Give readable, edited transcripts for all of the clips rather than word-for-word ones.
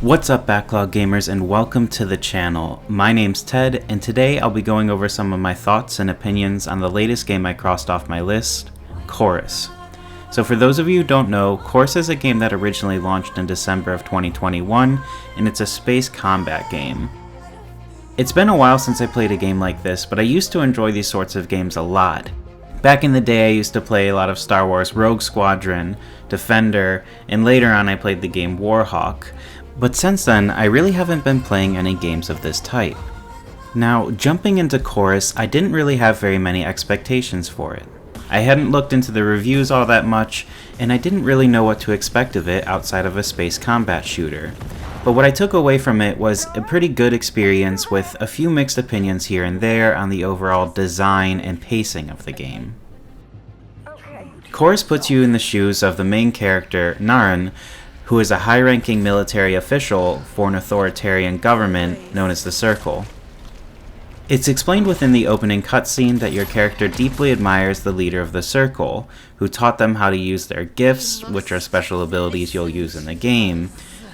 What's up, Backlog Gamers, and welcome to the channel. My name's Ted, and today I'll be going over some of my thoughts and opinions on the latest game I crossed off my list, Chorus. So for those of you who don't know, Chorus is a game that originally launched in December of 2021, and it's a space combat game. It's been a while since I played a game like this, but I used to enjoy these sorts of games a lot. Back in the day, I used to play a lot of Star Wars Rogue Squadron, Defender, and later on I played the game Warhawk. But since then, I really haven't been playing any games of this type. Now, jumping into Chorus, I didn't really have very many expectations for it. I hadn't looked into the reviews all that much, and I didn't really know what to expect of it outside of a space combat shooter. But what I took away from it was a pretty good experience with a few mixed opinions here and there on the overall design and pacing of the game. Chorus puts you in the shoes of the main character, Narn, who is a high-ranking military official for an authoritarian government known as the Circle. It's explained within the opening cutscene that your character deeply admires the leader of the Circle, who taught them how to use their gifts, which are special abilities you'll use in the game.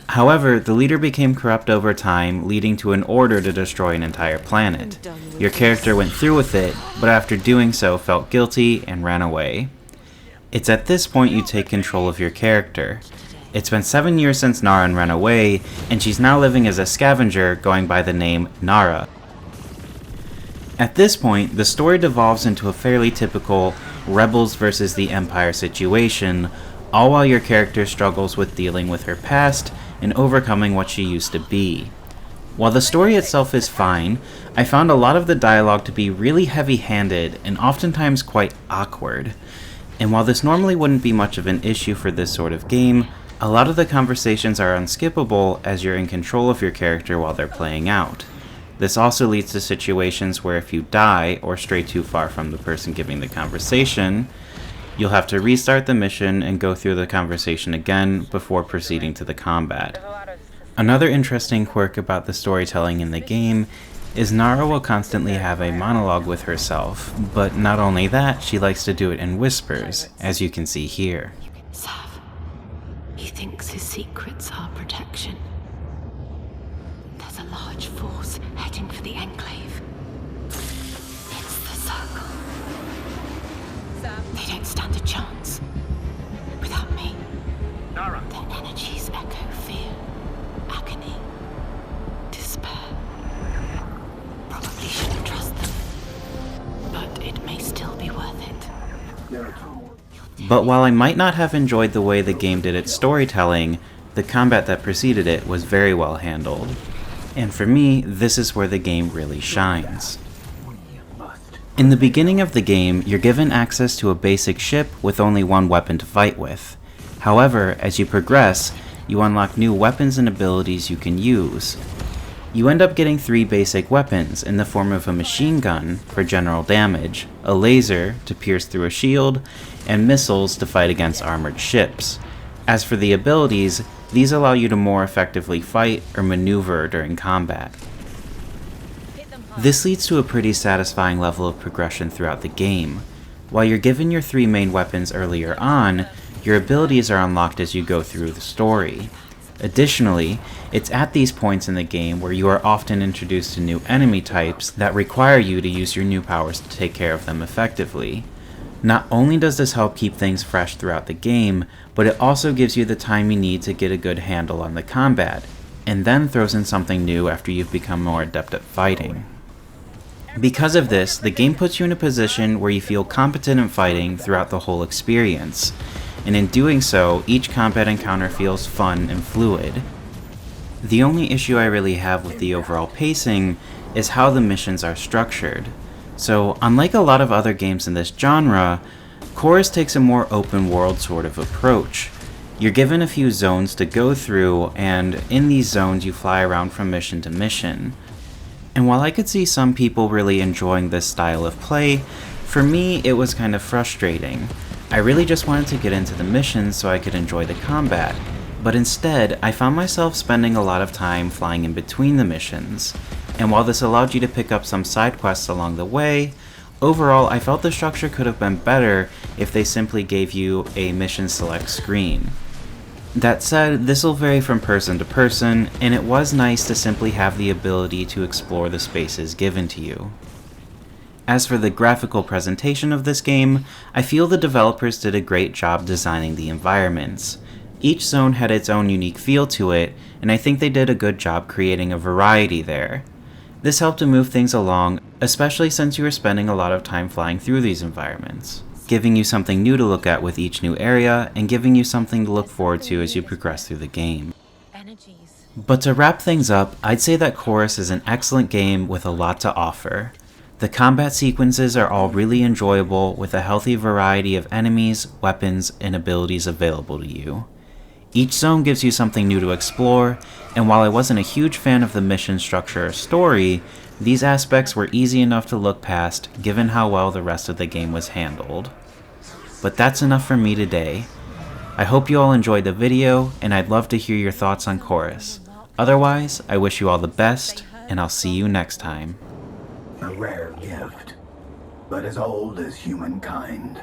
However, the leader became corrupt over time, leading to an order to destroy an entire planet. Your character went through with it, but after doing so felt guilty and ran away. It's at this point you take control of your character. It's been 7 years since Narn ran away, and she's now living as a scavenger going by the name Nara. At this point, the story devolves into a fairly typical rebels versus the Empire situation, all while your character struggles with dealing with her past and overcoming what she used to be. While the story itself is fine, I found a lot of the dialogue to be really heavy-handed and oftentimes quite awkward. And while this normally wouldn't be much of an issue for this sort of game, a lot of the conversations are unskippable as you're in control of your character while they're playing out. This also leads to situations where if you die or stray too far from the person giving the conversation, you'll have to restart the mission and go through the conversation again before proceeding to the combat. Another interesting quirk about the storytelling in the game is Nara will constantly have a monologue with herself, but not only that, she likes to do it in whispers, as you can see here. He thinks his secrets are protection. There's a large force heading for the Enclave. It's the Circle. They don't stand a chance. Without me, Nara. their energies echo fear, agony, despair. Probably shouldn't trust them, but it may still be worth it. But while I might not have enjoyed the way the game did its storytelling, the combat that preceded it was very well handled. And for me, this is where the game really shines. In the beginning of the game, you're given access to a basic ship with only one weapon to fight with. However, as you progress, you unlock new weapons and abilities you can use. You end up getting 3 basic weapons in the form of a machine gun for general damage, a laser to pierce through a shield, and missiles to fight against armored ships. As for the abilities, these allow you to more effectively fight or maneuver during combat. This leads to a pretty satisfying level of progression throughout the game. While you're given your 3 main weapons earlier on, your abilities are unlocked as you go through the story. Additionally, it's at these points in the game where you are often introduced to new enemy types that require you to use your new powers to take care of them effectively. Not only does this help keep things fresh throughout the game, but it also gives you the time you need to get a good handle on the combat, and then throws in something new after you've become more adept at fighting. Because of this, the game puts you in a position where you feel competent in fighting throughout the whole experience, and in doing so, each combat encounter feels fun and fluid. The only issue I really have with the overall pacing is how the missions are structured. So, unlike a lot of other games in this genre, Chorus takes a more open world sort of approach. You're given a few zones to go through, and in these zones you fly around from mission to mission. And while I could see some people really enjoying this style of play, for me it was kind of frustrating. I really just wanted to get into the missions so I could enjoy the combat, but instead I found myself spending a lot of time flying in between the missions. And while this allowed you to pick up some side quests along the way, overall I felt the structure could have been better if they simply gave you a mission select screen. That said, this will vary from person to person, and it was nice to simply have the ability to explore the spaces given to you. As for the graphical presentation of this game, I feel the developers did a great job designing the environments. Each zone had its own unique feel to it, and I think they did a good job creating a variety there. This helped to move things along, especially since you were spending a lot of time flying through these environments, giving you something new to look at with each new area, and giving you something to look forward to as you progress through the game. But to wrap things up, I'd say that Chorus is an excellent game with a lot to offer. The combat sequences are all really enjoyable, with a healthy variety of enemies, weapons, and abilities available to you. Each zone gives you something new to explore, and while I wasn't a huge fan of the mission structure or story, these aspects were easy enough to look past given how well the rest of the game was handled. But that's enough for me today. I hope you all enjoyed the video, and I'd love to hear your thoughts on Chorus. Otherwise, I wish you all the best, and I'll see you next time. A rare gift, but as old as humankind.